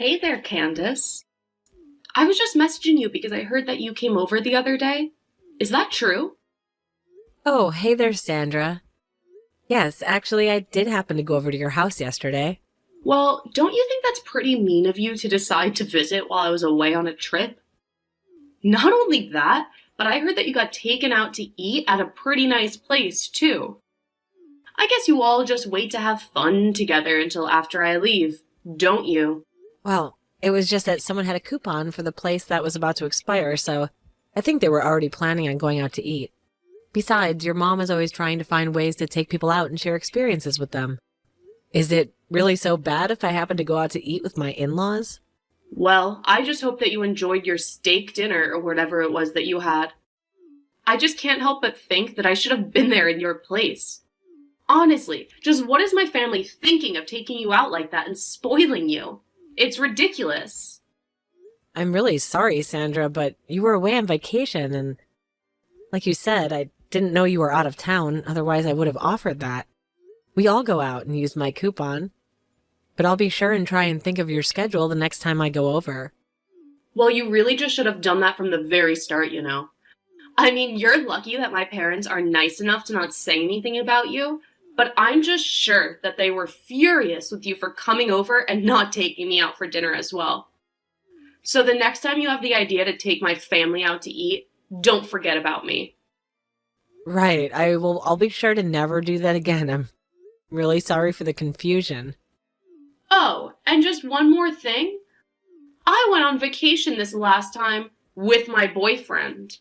Hey there, Candace. I was just messaging you because I heard that you came over the other day. Is that true? Oh, hey there, Sandra. Yes, actually, I did happen to go over to your house yesterday. Well, don't you think that's pretty mean of you to decide to visit while I was away on a trip? Not only that, but I heard that you got taken out to eat at a pretty nice place, too. I guess you all just wait to have fun together until after I leave, don't you? Well, it was just that someone had a coupon for the place that was about to expire, so I think they were already planning on going out to eat. Besides, your mom is always trying to find ways to take people out and share experiences with them. Is it really so bad if I happen to go out to eat with my in-laws? Well, I just hope that you enjoyed your steak dinner or whatever it was that you had. I just can't help but think that I should have been there in your place. Honestly, just what is my family thinking of taking you out like that and spoiling you? It's ridiculous. I'm really sorry, Sandra, but you were away on vacation, and like you said, I didn't know you were out of town, otherwise I would have offered that. We all go out and use my coupon, but I'll be sure and try and think of your schedule the next time I go over. Well, you really just should have done that from the very start. I mean, you're lucky that my parents are nice enough to not say anything about you, but I'm just sure that they were furious with you for coming over and not taking me out for dinner as well. So the next time you have the idea to take my family out to eat, don't forget about me. Right, I'll be sure to never do that again. I'm really sorry for the confusion. Oh, and just one more thing. I went on vacation this last time with my boyfriend.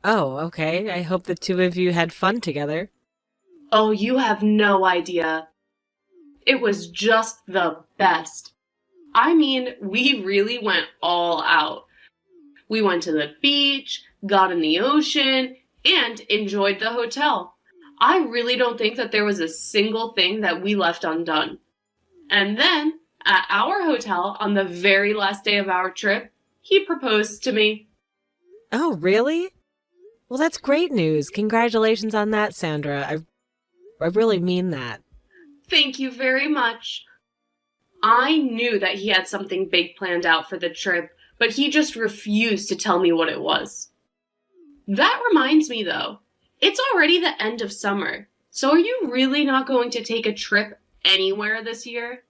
Oh, okay. I hope the two of you had fun together. Oh, you have no idea. It was just the best. I mean, we really went all out. We went to the beach, got in the ocean, and enjoyed the hotel. I really don't think that there was a single thing that we left undone. And then, at our hotel, on the very last day of our trip, he proposed to me. Oh, really? Well, that's great news. Congratulations on that, Sandra. I really mean that. Thank you very much. I knew that he had something big planned out for the trip, but he just refused to tell me what it was. That reminds me, though, it's already the end of summer, so are you really not going to take a trip anywhere this year?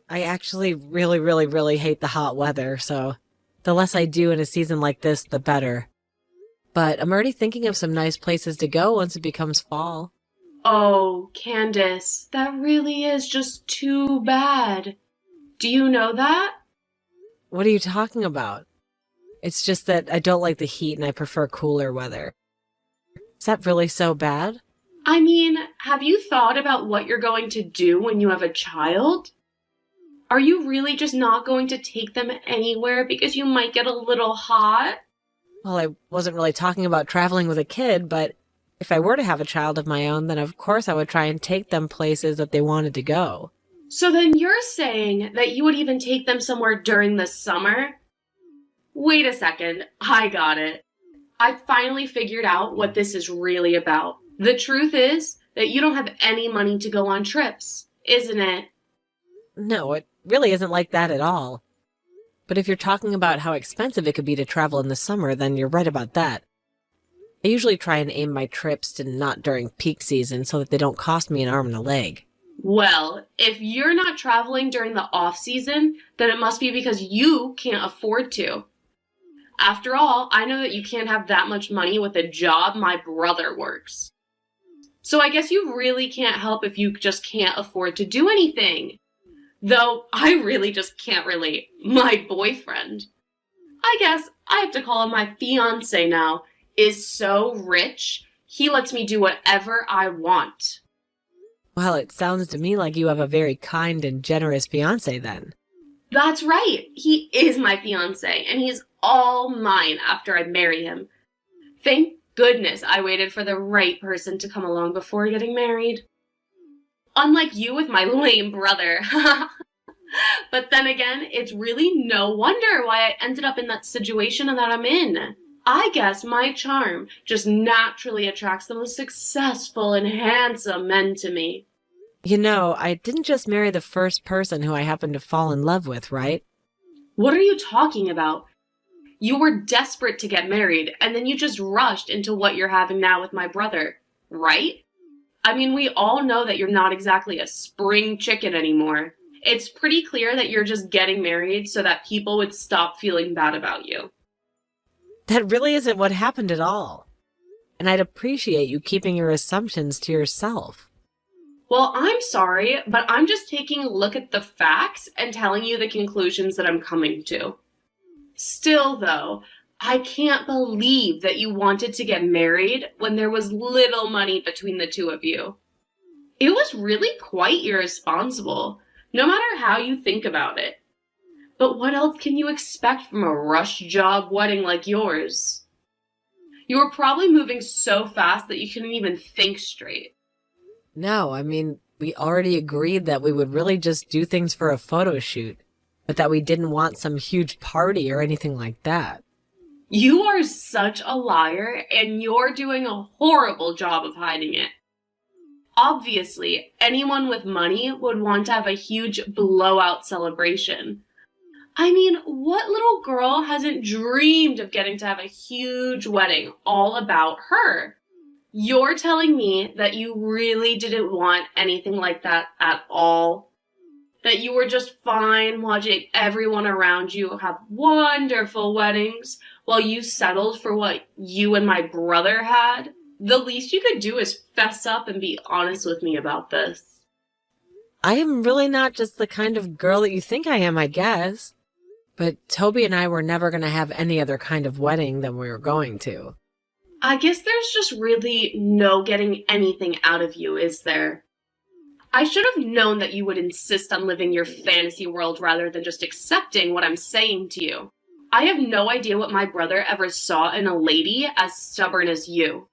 I actually really, really, really hate the hot weather, so the less I do in a season like this, the better. But I'm already thinking of some nice places to go once it becomes fall. Oh, Candace, that really is just too bad. Do you know that? What are you talking about? It's just that I don't like the heat and I prefer cooler weather. Is that really so bad? I mean, have you thought about what you're going to do when you have a child? Are you really just not going to take them anywhere because you might get a little hot? Well, I wasn't really talking about traveling with a kid, but if I were to have a child of my own, then of course I would try and take them places that they wanted to go. So then you're saying that you would even take them somewhere during the summer? Wait a second, I got it. I finally figured out what this is really about. The truth is that you don't have any money to go on trips, isn't it? No, it really isn't like that at all. But if you're talking about how expensive it could be to travel in the summer, then you're right about that. I usually try and aim my trips to not during peak season so that they don't cost me an arm and a leg. Well, if you're not traveling during the off season, then it must be because you can't afford to. After all, I know that you can't have that much money with a job my brother works. So I guess you really can't help if you just can't afford to do anything. Though I really just can't relate. My boyfriend, I guess I have to call him my fiance now, is so rich, he lets me do whatever I want. Well, it sounds to me like you have a very kind and generous fiancé then. That's right, he is my fiance, and he's all mine after I marry him. Thank goodness I waited for the right person to come along before getting married. Unlike you with my lame brother. But then again, it's really no wonder why I ended up in that situation that I'm in. I guess my charm just naturally attracts the most successful and handsome men to me. You know, I didn't just marry the first person who I happened to fall in love with, right? What are you talking about? You were desperate to get married, and then you just rushed into what you're having now with my brother, right? I mean, we all know that you're not exactly a spring chicken anymore. It's pretty clear that you're just getting married so that people would stop feeling bad about you. That really isn't what happened at all. And I'd appreciate you keeping your assumptions to yourself. Well, I'm sorry, but I'm just taking a look at the facts and telling you the conclusions that I'm coming to. Still, though, I can't believe that you wanted to get married when there was little money between the two of you. It was really quite irresponsible, no matter how you think about it. But what else can you expect from a rush job wedding like yours? You were probably moving so fast that you couldn't even think straight. No, I mean, we already agreed that we would really just do things for a photo shoot, but that we didn't want some huge party or anything like that. You are such a liar, and you're doing a horrible job of hiding it. Obviously, anyone with money would want to have a huge blowout celebration. I mean, what little girl hasn't dreamed of getting to have a huge wedding all about her? You're telling me that you really didn't want anything like that at all? That you were just fine watching everyone around you have wonderful weddings while you settled for what you and my brother had? The least you could do is fess up and be honest with me about this. I am really not just the kind of girl that you think I am, I guess. But Toby and I were never going to have any other kind of wedding than we were going to. I guess there's just really no getting anything out of you, is there? I should have known that you would insist on living your fantasy world rather than just accepting what I'm saying to you. I have no idea what my brother ever saw in a lady as stubborn as you.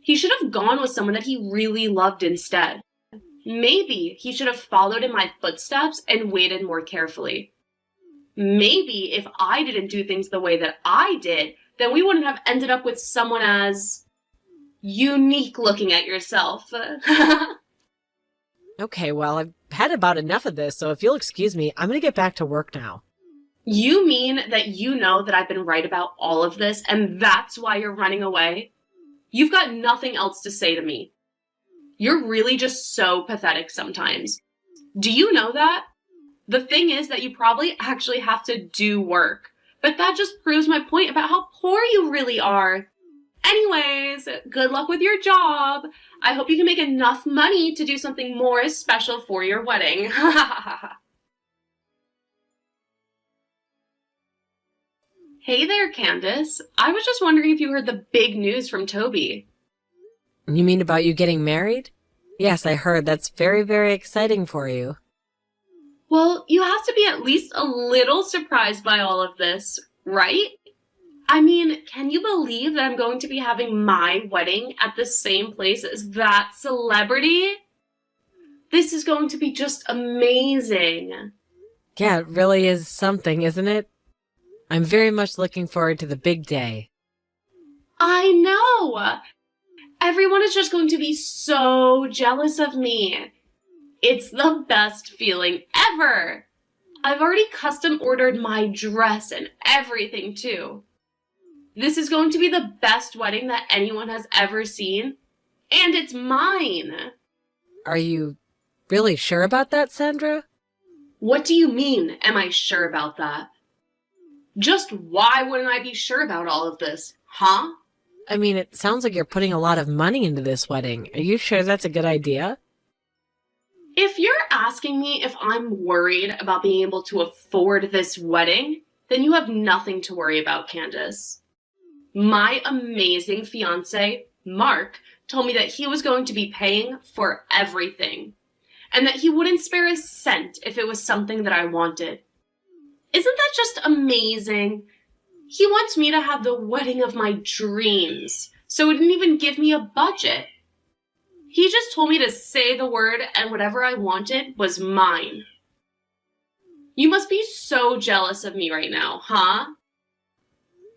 He should have gone with someone that he really loved instead. Maybe he should have followed in my footsteps and waited more carefully. Maybe if I didn't do things the way that I did, then we wouldn't have ended up with someone as unique looking at yourself. Okay, well, I've had about enough of this, so if you'll excuse me, I'm going to get back to work now. You mean that you know that I've been right about all of this, and that's why you're running away? You've got nothing else to say to me. You're really just so pathetic sometimes. Do you know that? The thing is that you probably actually have to do work, but that just proves my point about how poor you really are. Anyways, good luck with your job. I hope you can make enough money to do something more special for your wedding. Hey there, Candace. I was just wondering if you heard the big news from Toby. You mean about you getting married? Yes, I heard. That's very, very exciting for you. Well, you have to be at least a little surprised by all of this, right? I mean, can you believe that I'm going to be having my wedding at the same place as that celebrity? This is going to be just amazing. Yeah, it really is something, isn't it? I'm very much looking forward to the big day. I know! Everyone is just going to be so jealous of me. It's the best feeling ever! I've already custom ordered my dress and everything, too. This is going to be the best wedding that anyone has ever seen, and it's mine! Are you really sure about that, Sandra? What do you mean, am I sure about that? Just why wouldn't I be sure about all of this, huh? I mean, it sounds like you're putting a lot of money into this wedding. Are you sure that's a good idea? If you're asking me if I'm worried about being able to afford this wedding, then you have nothing to worry about, Candace. My amazing fiancé, Mark, told me that he was going to be paying for everything, and that he wouldn't spare a cent if it was something that I wanted. Isn't that just amazing? He wants me to have the wedding of my dreams, so he didn't even give me a budget. He just told me to say the word and whatever I wanted was mine. You must be so jealous of me right now, huh?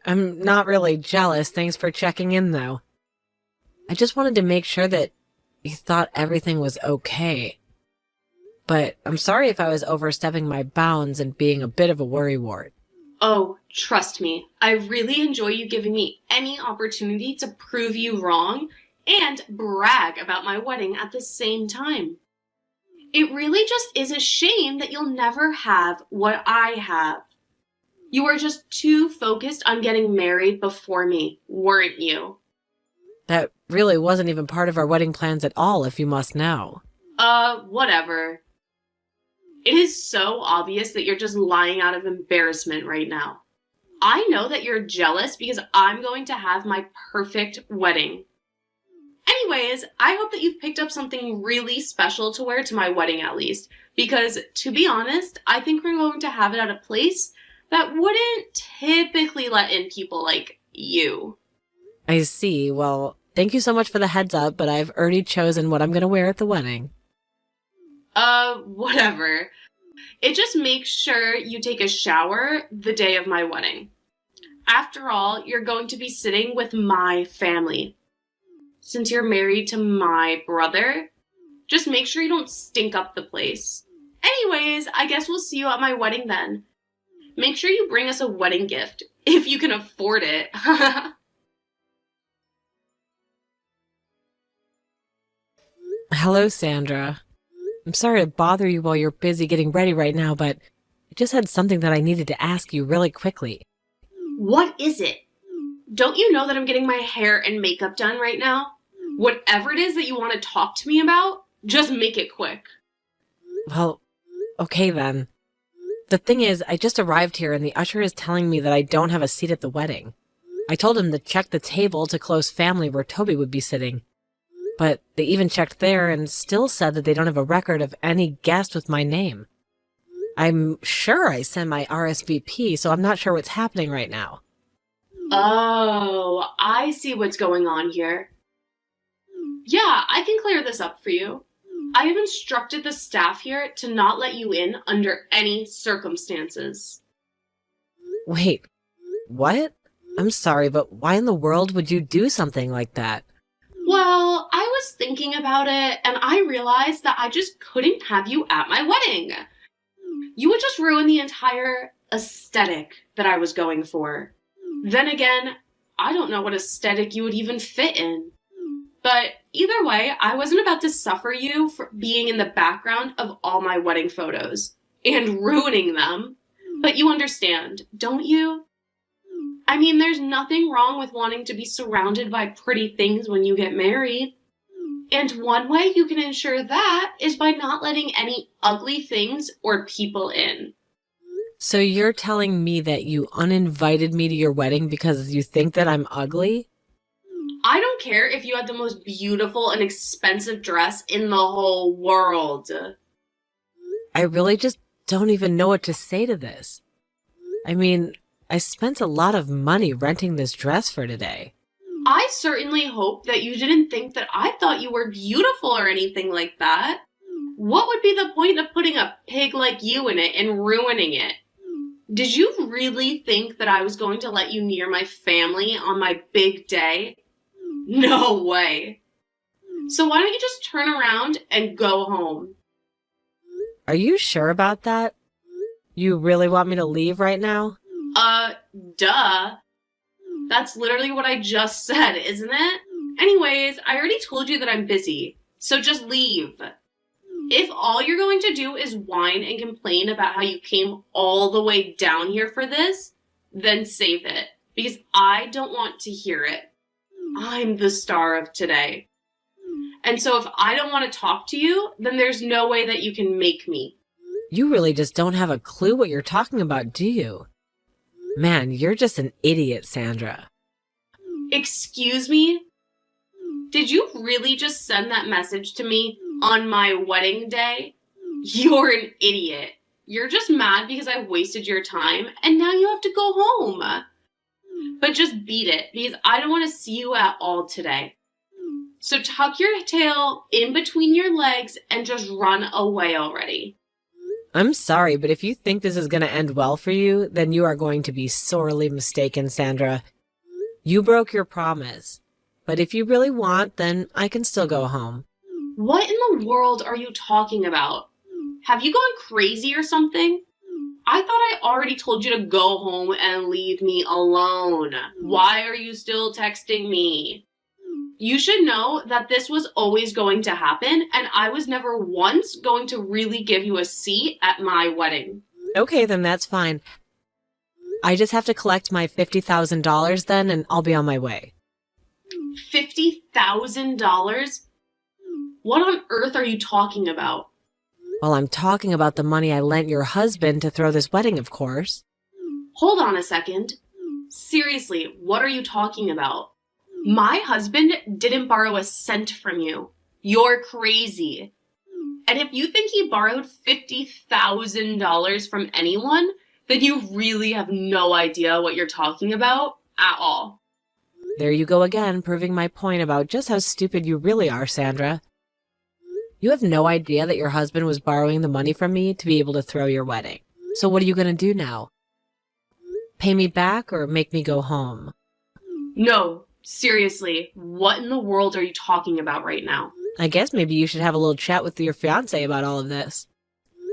I'm not really jealous. Thanks for checking in, though. I just wanted to make sure that you thought everything was okay. But I'm sorry if I was overstepping my bounds and being a bit of a worrywart. Oh, trust me, I really enjoy you giving me any opportunity to prove you wrong and brag about my wedding at the same time. It really just is a shame that you'll never have what I have. You were just too focused on getting married before me, weren't you? That really wasn't even part of our wedding plans at all, if you must know. Whatever. It is so obvious that you're just lying out of embarrassment right now. I know that you're jealous because I'm going to have my perfect wedding. Anyways, I hope that you've picked up something really special to wear to my wedding at least, because to be honest, I think we're going to have it at a place that wouldn't typically let in people like you. I see. Well, thank you so much for the heads up, but I've already chosen what I'm going to wear at the wedding. Whatever. It just makes sure you take a shower the day of my wedding. After all, you're going to be sitting with my family. Since you're married to my brother, just make sure you don't stink up the place. Anyways, I guess we'll see you at my wedding then. Make sure you bring us a wedding gift, if you can afford it. Hello, Sandra. I'm sorry to bother you while you're busy getting ready right now, but I just had something that I needed to ask you really quickly. What is it? Don't you know that I'm getting my hair and makeup done right now? Whatever it is that you want to talk to me about, just make it quick. Well, okay then. The thing is, I just arrived here and the usher is telling me that I don't have a seat at the wedding. I told him to check the table to close family where Toby would be sitting. But they even checked there and still said that they don't have a record of any guest with my name. I'm sure I sent my RSVP, so I'm not sure what's happening right now. Oh, I see what's going on here. Yeah, I can clear this up for you. I have instructed the staff here to not let you in under any circumstances. Wait, what? I'm sorry, but why in the world would you do something like that? Well, I was thinking about it, and I realized that I just couldn't have you at my wedding. You would just ruin the entire aesthetic that I was going for. Then again, I don't know what aesthetic you would even fit in. But either way, I wasn't about to suffer you for being in the background of all my wedding photos and ruining them. But you understand, don't you? I mean, there's nothing wrong with wanting to be surrounded by pretty things when you get married. And one way you can ensure that is by not letting any ugly things or people in. So you're telling me that you uninvited me to your wedding because you think that I'm ugly? I don't care if you had the most beautiful and expensive dress in the whole world. I really just don't even know what to say to this. I mean, I spent a lot of money renting this dress for today. I certainly hope that you didn't think that I thought you were beautiful or anything like that. What would be the point of putting a pig like you in it and ruining it? Did you really think that I was going to let you near my family on my big day? No way. So why don't you just turn around and go home? Are you sure about that? You really want me to leave right now? Duh. That's literally what I just said, isn't it? Anyways, I already told you that I'm busy, so just leave. If all you're going to do is whine and complain about how you came all the way down here for this, then save it, because I don't want to hear it. I'm the star of today. And so if I don't want to talk to you, then there's no way that you can make me. You really just don't have a clue what you're talking about, do you? Man, you're just an idiot, Sandra. Excuse me? Did you really just send that message to me on my wedding day? You're an idiot. You're just mad because I wasted your time and now you have to go home. But just beat it because I don't want to see you at all today. So tuck your tail in between your legs and just run away already. I'm sorry, but if you think this is going to end well for you, then you are going to be sorely mistaken, Sandra. You broke your promise. But if you really want, then I can still go home. What in the world are you talking about? Have you gone crazy or something? I thought I already told you to go home and leave me alone. Why are you still texting me? You should know that this was always going to happen, and I was never once going to really give you a seat at my wedding. Okay, then that's fine. I just have to collect my $50,000 then, and I'll be on my way. $50,000? What on earth are you talking about? Well, I'm talking about the money I lent your husband to throw this wedding, of course. Hold on a second. Seriously, what are you talking about? My husband didn't borrow a cent from you. You're crazy. And if you think he borrowed $50,000 from anyone, then you really have no idea what you're talking about at all. There you go again, proving my point about just how stupid you really are, Sandra. You have no idea that your husband was borrowing the money from me to be able to throw your wedding. So what are you going to do now? Pay me back or make me go home? No, seriously, what in the world are you talking about right now? I guess maybe you should have a little chat with your fiancé about all of this.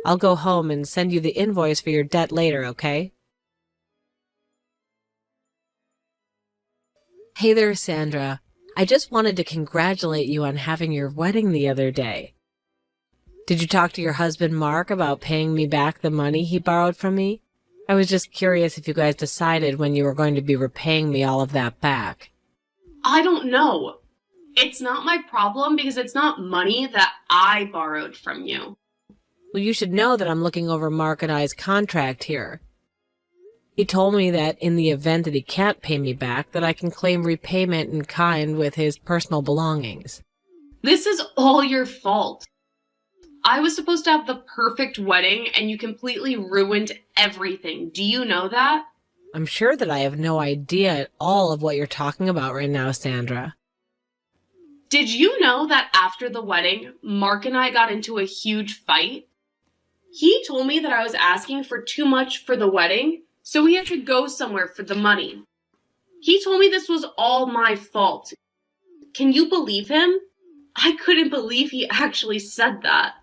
I'll go home and send you the invoice for your debt later, okay? Hey there, Sandra. I just wanted to congratulate you on having your wedding the other day. Did you talk to your husband, Mark, about paying me back the money he borrowed from me? I was just curious if you guys decided when you were going to be repaying me all of that back. I don't know. It's not my problem because it's not money that I borrowed from you. Well, you should know that I'm looking over Mark and I's contract here. He told me that in the event that he can't pay me back, that I can claim repayment in kind with his personal belongings. This is all your fault. I was supposed to have the perfect wedding and you completely ruined everything. Do you know that? I'm sure that I have no idea at all of what you're talking about right now, Sandra. Did you know that after the wedding, Mark and I got into a huge fight? He told me that I was asking for too much for the wedding, so we had to go somewhere for the money. He told me this was all my fault. Can you believe him? I couldn't believe he actually said that.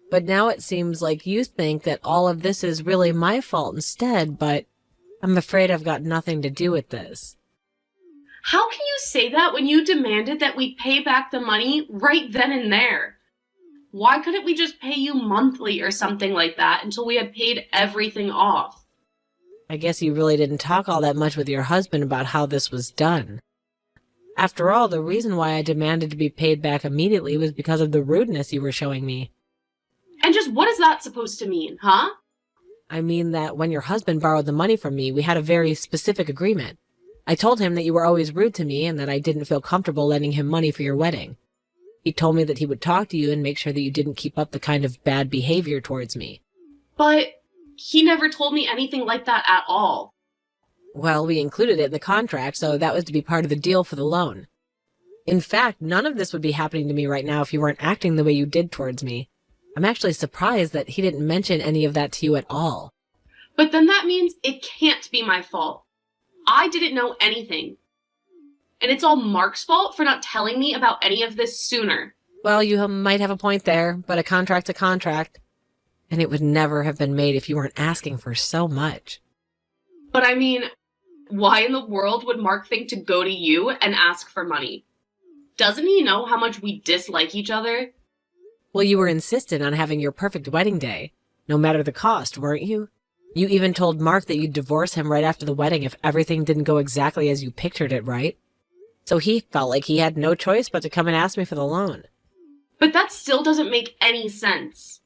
But now it seems like you think that all of this is really my fault instead, but I'm afraid I've got nothing to do with this. How can you say that when you demanded that we pay back the money right then and there? Why couldn't we just pay you monthly or something like that until we had paid everything off? I guess you really didn't talk all that much with your husband about how this was done. After all, the reason why I demanded to be paid back immediately was because of the rudeness you were showing me. And just what is that supposed to mean, huh? I mean that when your husband borrowed the money from me, we had a very specific agreement. I told him that you were always rude to me and that I didn't feel comfortable lending him money for your wedding. He told me that he would talk to you and make sure that you didn't keep up the kind of bad behavior towards me. But he never told me anything like that at all. Well, we included it in the contract, so that was to be part of the deal for the loan. In fact, none of this would be happening to me right now if you weren't acting the way you did towards me. I'm actually surprised that he didn't mention any of that to you at all. But then that means it can't be my fault. I didn't know anything. And it's all Mark's fault for not telling me about any of this sooner. Well, you might have a point there, but a contract's a contract. And it would never have been made if you weren't asking for so much. But I mean, why in the world would Mark think to go to you and ask for money? Doesn't he know how much we dislike each other? Well, you were insistent on having your perfect wedding day, no matter the cost, weren't you? You even told Mark that you'd divorce him right after the wedding if everything didn't go exactly as you pictured it, right? So he felt like he had no choice but to come and ask me for the loan. But that still doesn't make any sense.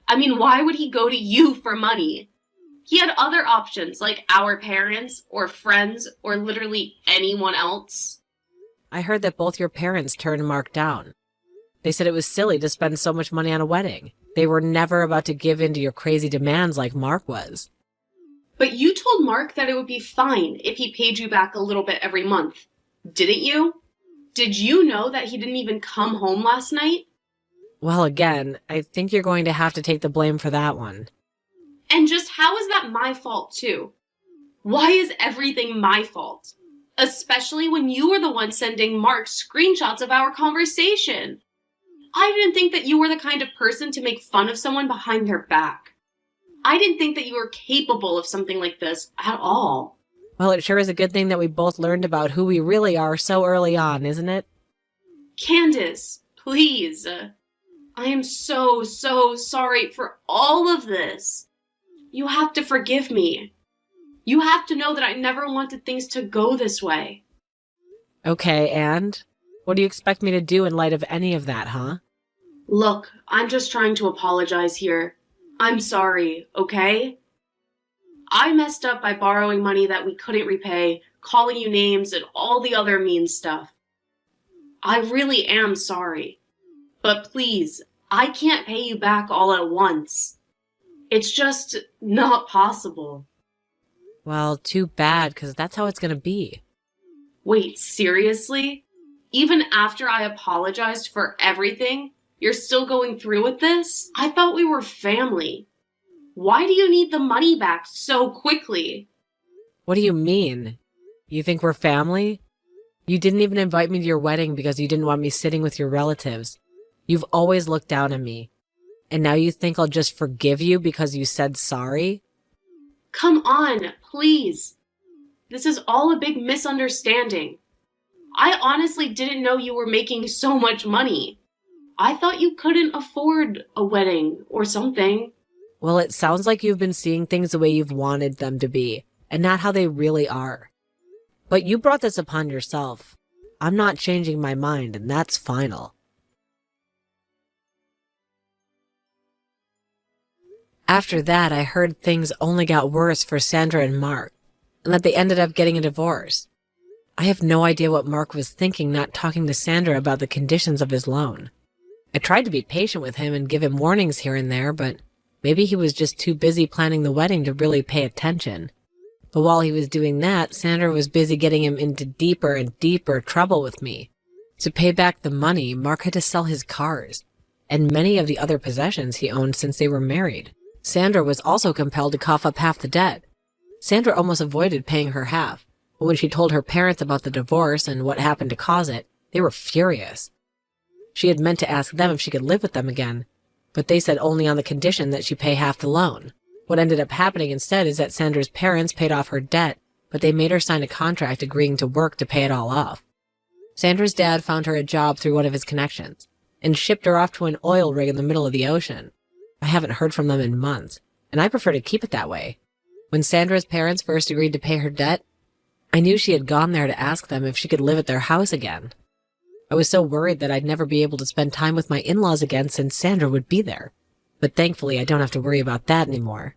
I mean, why would he go to you for money? He had other options, like our parents, or friends, or literally anyone else. I heard that both your parents turned Mark down. They said it was silly to spend so much money on a wedding. They were never about to give in to your crazy demands like Mark was. But you told Mark that it would be fine if he paid you back a little bit every month, didn't you? Did you know that he didn't even come home last night? Well, again, I think you're going to have to take the blame for that one. And just how is that my fault, too? Why is everything my fault? Especially when you were the one sending Mark screenshots of our conversation. I didn't think that you were the kind of person to make fun of someone behind their back. I didn't think that you were capable of something like this at all. Well, it sure is a good thing that we both learned about who we really are so early on, isn't it? Candace, please. I am so sorry for all of this. You have to forgive me. You have to know that I never wanted things to go this way. Okay, and? What do you expect me to do in light of any of that, huh? Look, I'm just trying to apologize here. I'm sorry, okay? I messed up by borrowing money that we couldn't repay, calling you names, and all the other mean stuff. I really am sorry. But please, I can't pay you back all at once. It's just not possible. Well, too bad, because that's how it's gonna be. Wait, seriously? Even after I apologized for everything, you're still going through with this? I thought we were family. Why do you need the money back so quickly? What do you mean? You think we're family? You didn't even invite me to your wedding because you didn't want me sitting with your relatives. You've always looked down on me. And now you think I'll just forgive you because you said sorry? Come on, please. This is all a big misunderstanding. I honestly didn't know you were making so much money. I thought you couldn't afford a wedding or something. Well, it sounds like you've been seeing things the way you've wanted them to be, and not how they really are. But you brought this upon yourself. I'm not changing my mind, and that's final. After that, I heard things only got worse for Sandra and Mark, and that they ended up getting a divorce. I have no idea what Mark was thinking not talking to Sandra about the conditions of his loan. I tried to be patient with him and give him warnings here and there, but maybe he was just too busy planning the wedding to really pay attention. But while he was doing that, Sandra was busy getting him into deeper and deeper trouble with me. To pay back the money, Mark had to sell his cars, and many of the other possessions he owned since they were married. Sandra was also compelled to cough up half the debt. Sandra almost avoided paying her half, but when she told her parents about the divorce and what happened to cause it, they were furious. She had meant to ask them if she could live with them again, but they said only on the condition that she pay half the loan. What ended up happening instead is that Sandra's parents paid off her debt, but they made her sign a contract agreeing to work to pay it all off. Sandra's dad found her a job through one of his connections, and shipped her off to an oil rig in the middle of the ocean. I haven't heard from them in months, and I prefer to keep it that way. When Sandra's parents first agreed to pay her debt, I knew she had gone there to ask them if she could live at their house again. I was so worried that I'd never be able to spend time with my in-laws again since Sandra would be there. But thankfully, I don't have to worry about that anymore.